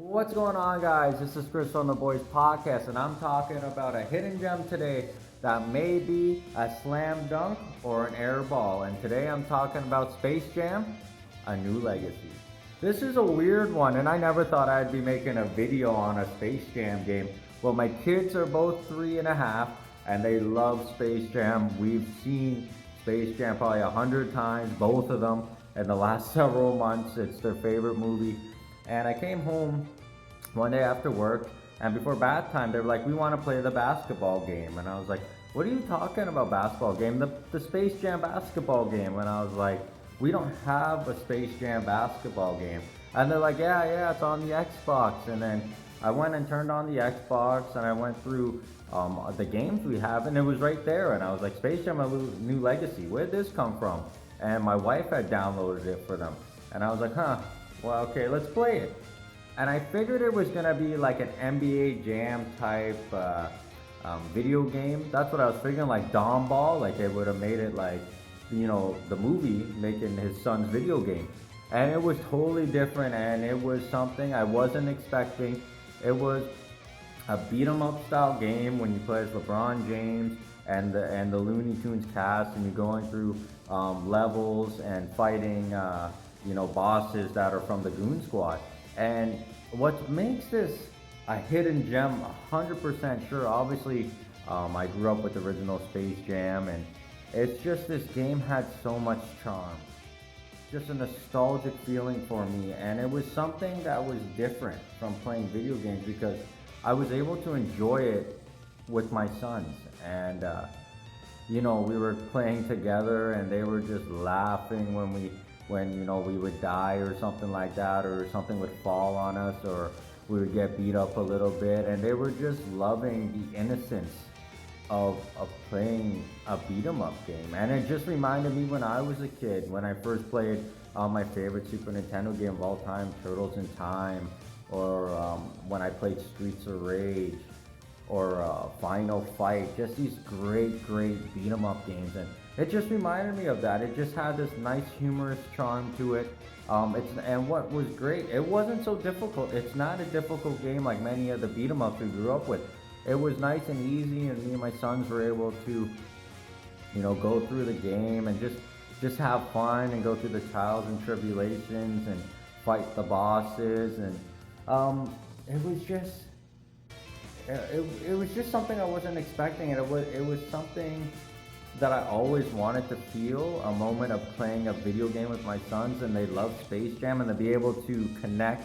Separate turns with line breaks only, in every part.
What's going on, guys? This is Chris from the Boys Podcast, and I'm talking about a hidden gem today that may be a slam dunk or an air ball. And today I'm talking about Space Jam: A New Legacy. This is a weird one, and I never thought I'd be making a video on a Space Jam game. Well, my kids are both 3.5, and they love Space Jam. We've seen Space Jam probably 100 times, both of them, in the last several months. It's their favorite movie. And I came home one day after work, and before bath time, they were like, "We want to play the basketball game." And I was like, "What are you talking about, basketball game?" The Space Jam basketball game. And I was like, "We don't have a Space Jam basketball game." And they're like, yeah, it's on the Xbox." And then I went and turned on the Xbox, and I went through the games we have, and it was right there. And I was like, "Space Jam: A New Legacy, where'd this come from?" And my wife had downloaded it for them. And I was like, well, okay, let's play it. And I figured it was gonna be like an NBA Jam type video game. That's what I was figuring, like Dom Ball, like they would have made it like, the movie making his son's video game. And it was totally different, and it was something I wasn't expecting. It was a beat 'em up style game when you play as LeBron James and the Looney Tunes cast, and you're going through levels and fighting bosses that are from the Goon Squad. And what makes this a hidden gem, 100% sure, obviously, I grew up with the original Space Jam, and it's just this game had so much charm. Just a nostalgic feeling for me, and it was something that was different from playing video games because I was able to enjoy it with my sons. And we were playing together, and they were just laughing when we would die or something like that, or something would fall on us, or we would get beat up a little bit, and they were just loving the innocence of playing a beat 'em up game. And it just reminded me when I was a kid, when I first played my favorite Super Nintendo game of all time, Turtles in Time, or when I played Streets of Rage, or Final Fight, just these great beat 'em up games. And it just reminded me of that. It just had this nice humorous charm to it. And what was great, it wasn't so difficult. It's not a difficult game like many of the beat 'em ups we grew up with. It was nice and easy, and me and my sons were able to, go through the game and just have fun and go through the trials and tribulations and fight the bosses. And it was just it was just something I wasn't expecting, and it was something that I always wanted to feel, a moment of playing a video game with my sons, and they love Space Jam, and to be able to connect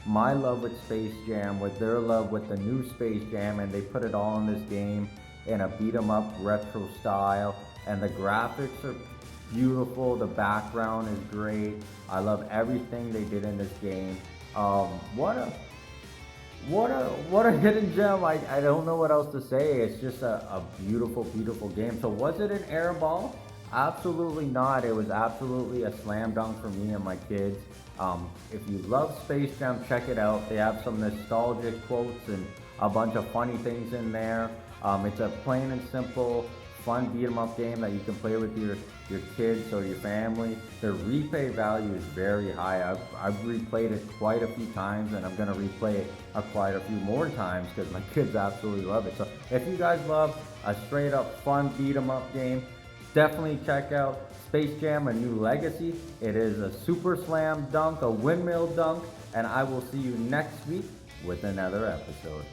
my love with Space Jam with their love with the new Space Jam, and they put it all in this game in a beat 'em up retro style, and the graphics are beautiful, the background is great. I love everything they did in this game. What a hidden gem. I don't know what else to say. It's just a beautiful game. So was it an air ball? Absolutely not. It was absolutely a slam dunk for me and my kids. If you love Space Jam, check it out. They have some nostalgic quotes and a bunch of funny things in there. It's a plain and simple, fun beat 'em up game that you can play with your kids or your family. The replay value is very high. I've replayed it quite a few times, and I'm gonna replay it quite a few more times because my kids absolutely love it. So if you guys love a straight up fun beat 'em up game, definitely check out Space Jam: A New Legacy. It is a super slam dunk, a windmill dunk, and I will see you next week with another episode.